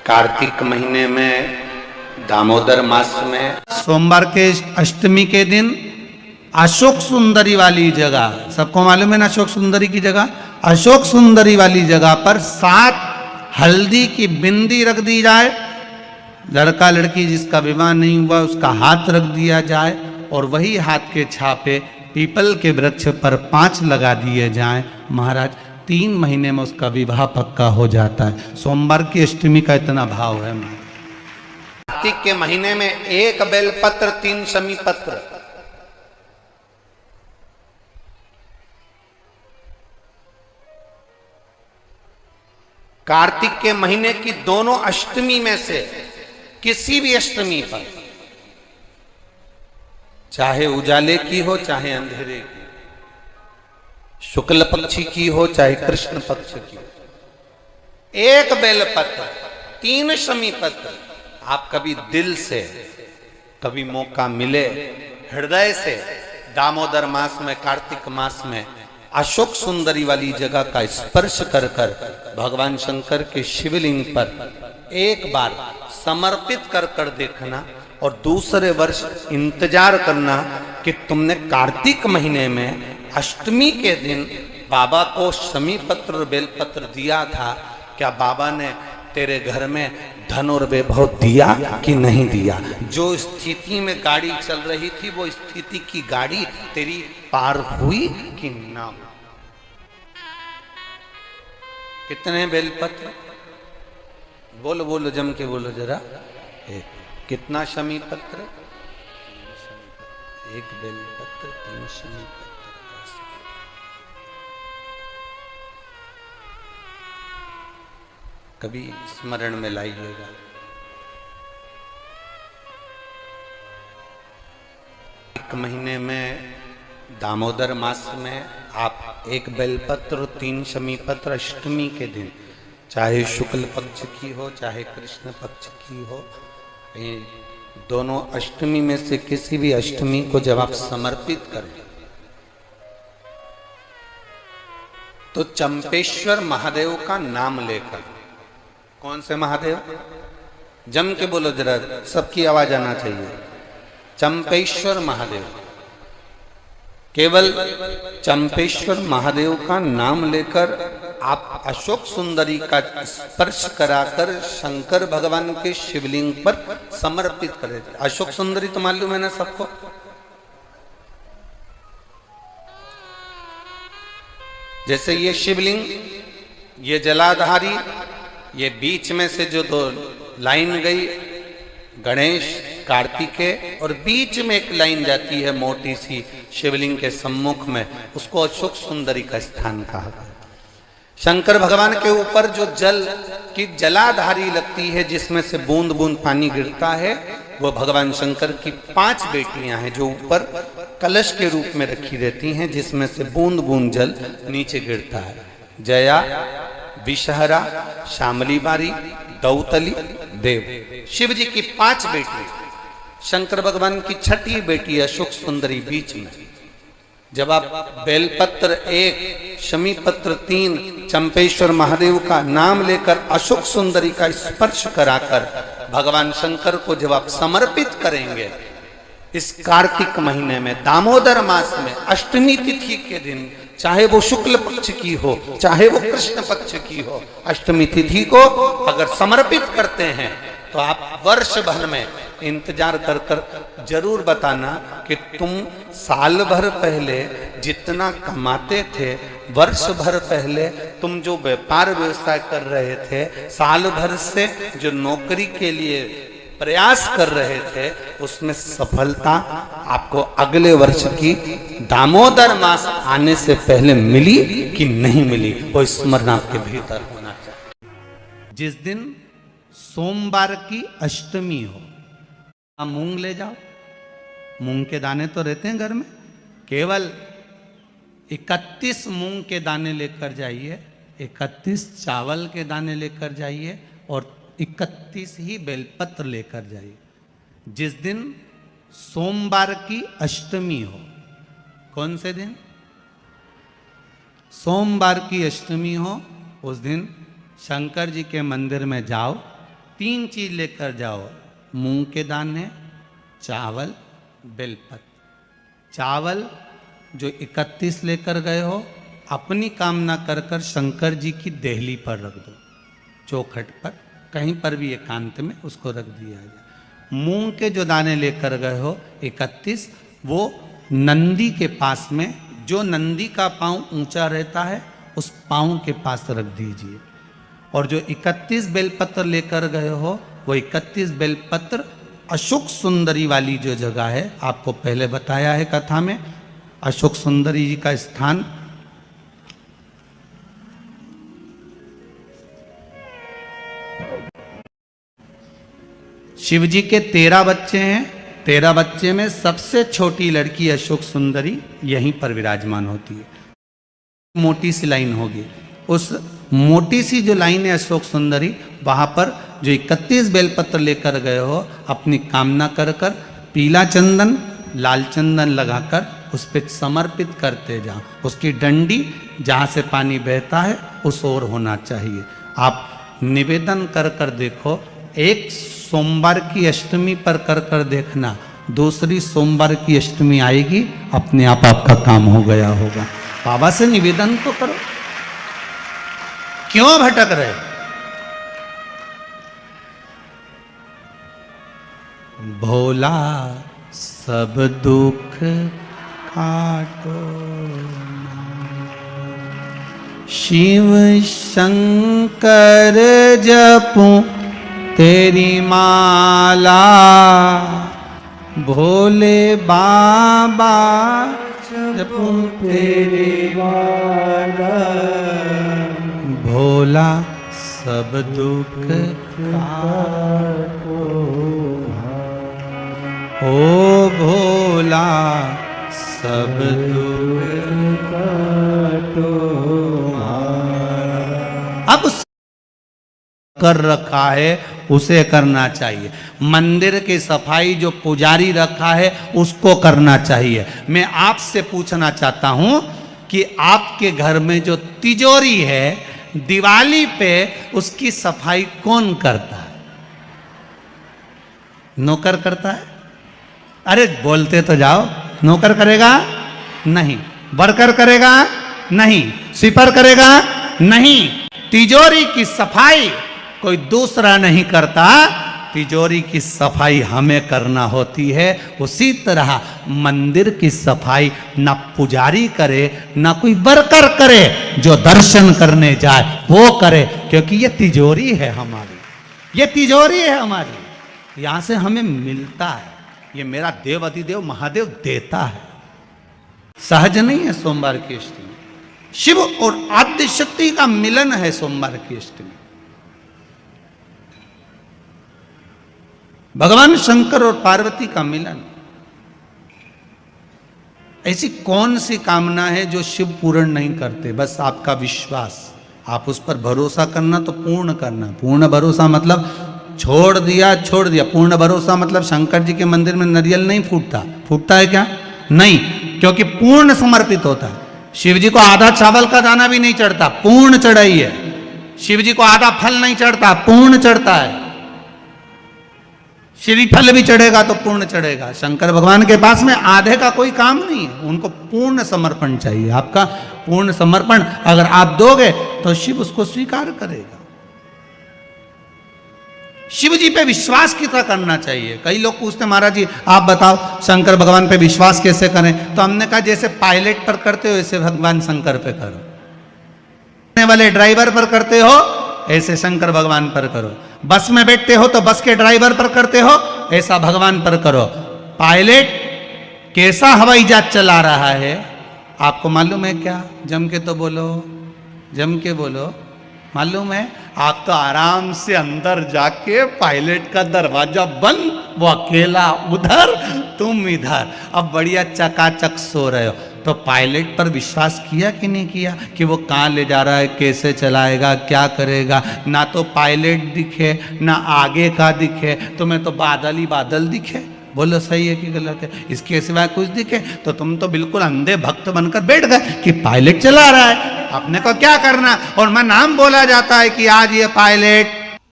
कार्तिक महीने में दामोदर मास में सोमवार के अष्टमी के दिन अशोक सुंदरी वाली जगह, सबको मालूम है ना अशोक सुंदरी की जगह, अशोक सुंदरी वाली जगह पर 7 हल्दी की बिंदी रख दी जाए। लड़का लड़की जिसका विवाह नहीं हुआ उसका हाथ रख दिया जाए और वही हाथ के छापे पीपल के वृक्ष पर 5 लगा दिए जाएं। महाराज 3 महीने में उसका विवाह पक्का हो जाता है। सोमवार की अष्टमी का इतना भाव है। कार्तिक के महीने में 1 बेलपत्र 3 शमी पत्र, कार्तिक के महीने की दोनों अष्टमी में से किसी भी अष्टमी पर, चाहे उजाले की हो चाहे अंधेरे की, शुक्ल पक्षी की हो चाहे कृष्ण पक्ष की, 1 बेलपत्र 3 शमी पत्र, आप कभी दिल से, कभी मौका मिले हृदय से दामोदर मास में, कार्तिक मास में अशोक सुंदरी वाली जगह का स्पर्श कर कर भगवान शंकर के शिवलिंग पर एक बार समर्पित कर कर देखना और दूसरे वर्ष इंतजार करना कि तुमने कार्तिक महीने में अष्टमी के दिन बाबा को शमी पत्र बेलपत्र दिया था, क्या बाबा ने तेरे घर में धन और वैभव दिया कि नहीं दिया? जो स्थिति में गाड़ी चल रही थी वो स्थिति की गाड़ी तेरी पार हुई कि ना? कितने बेलपत्र? बोलो बोलो, जम के बोलो जरा। कितना शमी पत्र? 1 बेलपत्र 3 शमी पत्र। कभी स्मरण में लाइएगा। एक महीने में दामोदर मास में आप 1 बेलपत्र 3 शमी पत्र अष्टमी के दिन, चाहे शुक्ल पक्ष की हो चाहे कृष्ण पक्ष की हो, दोनों अष्टमी में से किसी भी अष्टमी को जब आप समर्पित करें तो चंपेश्वर महादेव का नाम लेकर, कौन से महादेव? जम के बोलो जरा, सबकी आवाज आना चाहिए। चंपेश्वर महादेव, केवल चंपेश्वर महादेव का नाम लेकर आप अशोक सुंदरी का स्पर्श कराकर शंकर भगवान के शिवलिंग पर समर्पित करें। अशोक सुंदरी तो मालूम है ना सबको? जैसे ये शिवलिंग, ये जलाधारी, ये बीच में से जो 2 लाइन गई, गणेश कार्तिकेय, और बीच में एक लाइन जाती है मोटी सी शिवलिंग के सम्मुख में, उसको अशोक सुंदरी का स्थान कहा। शंकर भगवान के ऊपर जो जल की जलाधारी लगती है जिसमें से बूंद बूंद पानी गिरता है, वो भगवान शंकर की 5 बेटियां हैं जो ऊपर कलश के रूप में रखी रहती हैं, जिसमें से बूंद बूंद जल नीचे गिरता है। जया, विषहरा, श्यामली बारी, दौतली, देव, शिव जी की 5 बेटी। शंकर भगवान की 6ठी बेटी अशोक सुंदरी बीच में। जब आप बेलपत्र 1 शमी पत्र 3 चंपेश्वर महादेव का नाम लेकर अशोक सुंदरी का स्पर्श कराकर भगवान शंकर को जब आप समर्पित करेंगे इस कार्तिक महीने में दामोदर मास में अष्टमी तिथि के दिन, चाहे वो शुक्ल पक्ष की हो चाहे वो कृष्ण पक्ष की हो, अष्टमी तिथि को अगर समर्पित करते हैं तो आप वर्ष भर में इंतजार कर कर जरूर बताना कि तुम साल भर पहले जितना कमाते थे, वर्ष भर पहले तुम जो व्यापार व्यवसाय कर रहे थे, साल भर से जो नौकरी के लिए प्रयास कर रहे थे, उसमें सफलता आपको अगले वर्ष की दामोदर मास आने से पहले मिली कि नहीं मिली, वो स्मरण आपके भीतर होना चाहिए। जिस दिन सोमवार की अष्टमी हो, आप मूंग ले जाओ। मूंग के दाने तो रहते हैं घर में, केवल 31 मूंग के दाने लेकर जाइए, 31 चावल के दाने लेकर जाइए और 31 ही बेलपत्र लेकर जाइए। जिस दिन सोमवार की अष्टमी हो, कौन से दिन? सोमवार की अष्टमी हो, उस दिन शंकर जी के मंदिर में जाओ, 3 चीज लेकर जाओ, मूंग के दाने, चावल, बेलपत्र। चावल जो 31 लेकर गए हो, अपनी कामना कर कर शंकर जी की देहली पर रख दो, चौखट पर, कहीं पर भी एकांत में उसको रख दिया जाए। मूंग के जो दाने लेकर गए हो 31, वो नंदी के पास में, जो नंदी का पांव ऊंचा रहता है उस पांव के पास रख दीजिए। और जो 31 बेलपत्र लेकर गए हो, वो 31 बेलपत्र अशोक सुंदरी वाली जो जगह है, आपको पहले बताया है कथा में, अशोक सुंदरी जी का स्थान शिव जी के 13 बच्चे हैं। 13 बच्चे में सबसे छोटी लड़की अशोक सुंदरी यहीं पर विराजमान होती है। मोटी सी लाइन होगी, उस मोटी सी जो लाइन है अशोक सुंदरी, वहां पर जो 31 बेलपत्र लेकर गए हो, अपनी कामना कर कर पीला चंदन लाल चंदन लगाकर उस पर समर्पित करते जाओ। उसकी डंडी जहाँ से पानी बहता है उस ओर होना चाहिए। आप निवेदन कर कर देखो, एक सोमवार की अष्टमी पर कर कर देखना, दूसरी सोमवार की अष्टमी आएगी, अपने आप आपका काम हो गया होगा। बाबा से निवेदन तो करो, क्यों भटक रहे? भोला सब दुख काटो, शिव शंकर जपू तेरी माला, भोले बाबा जपू तेरी माला, भोला सब दुख काटो, ओ भोला सब दुख काटो। अब कर रखा है उसे करना चाहिए। मंदिर की सफाई जो पुजारी रखा है उसको करना चाहिए। मैं आपसे पूछना चाहता हूं कि आपके घर में जो तिजोरी है, दिवाली पे उसकी सफाई कौन करता है? नौकर करता है? अरे बोलते तो जाओ। नौकर करेगा? नहीं। वर्कर करेगा? नहीं। स्वीपर करेगा? नहीं। तिजोरी की सफाई कोई दूसरा नहीं करता, तिजोरी की सफाई हमें करना होती है। उसी तरह मंदिर की सफाई ना पुजारी करे ना कोई वर्कर करे, जो दर्शन करने जाए वो करे, क्योंकि ये तिजोरी है हमारी, ये तिजोरी है हमारी, यहां से हमें मिलता है। ये मेरा देव अधिदेव महादेव देता है, सहज नहीं है। सोमवार की अष्टमी शिव और आद्य शक्ति का मिलन है। सोमवार की अष्टमी भगवान शंकर और पार्वती का मिलन। ऐसी कौन सी कामना है जो शिव पूर्ण नहीं करते? बस आपका विश्वास, आप उस पर भरोसा करना तो पूर्ण करना। पूर्ण भरोसा मतलब छोड़ दिया छोड़ दिया। पूर्ण भरोसा मतलब शंकर जी के मंदिर में नारियल नहीं फूटता। फूटता है क्या? नहीं, क्योंकि पूर्ण समर्पित होता है। शिव जी को आधा चावल का दाना भी नहीं चढ़ता, पूर्ण चढ़ाई है। शिव जी को आधा फल नहीं चढ़ता, पूर्ण चढ़ता है। श्रीफल भी चढ़ेगा तो पूर्ण चढ़ेगा। शंकर भगवान के पास में आधे का कोई काम नहीं है, उनको पूर्ण समर्पण चाहिए। आपका पूर्ण समर्पण अगर आप दोगे तो शिव उसको स्वीकार करेगा। शिव जी पे विश्वास कितना करना चाहिए? कई लोग पूछते महाराज जी आप बताओ शंकर भगवान पे विश्वास कैसे करें? तो हमने कहा जैसे पायलट पर करते हो ऐसे भगवान शंकर पे करो, वाले ड्राइवर पर करते हो ऐसे शंकर भगवान पर करो, बस में बैठते हो तो बस के ड्राइवर पर करते हो ऐसा भगवान पर करो। पायलट कैसा हवाई जहाज चला रहा है आपको मालूम है क्या? जम के तो बोलो, जम के बोलो। मालूम है? आप तो आराम से अंदर जाके पायलट का दरवाजा बंद, वो अकेला उधर तुम इधर, अब बढ़िया चकाचक सो रहे हो। तो पायलट पर विश्वास किया कि नहीं किया कि वो कहाँ ले जा रहा है, कैसे चलाएगा, क्या करेगा? ना तो पायलट दिखे ना आगे का दिखे, तुम्हें तो बादल ही बादल दिखे। बोलो सही है कि गलत है? इसके सिवाय कुछ दिखे तो तुम तो बिल्कुल अंधे भक्त बनकर बैठ गए कि पायलट चला रहा है, अपने को क्या करना। और मैं नाम बोला जाता है कि आज ये पायलट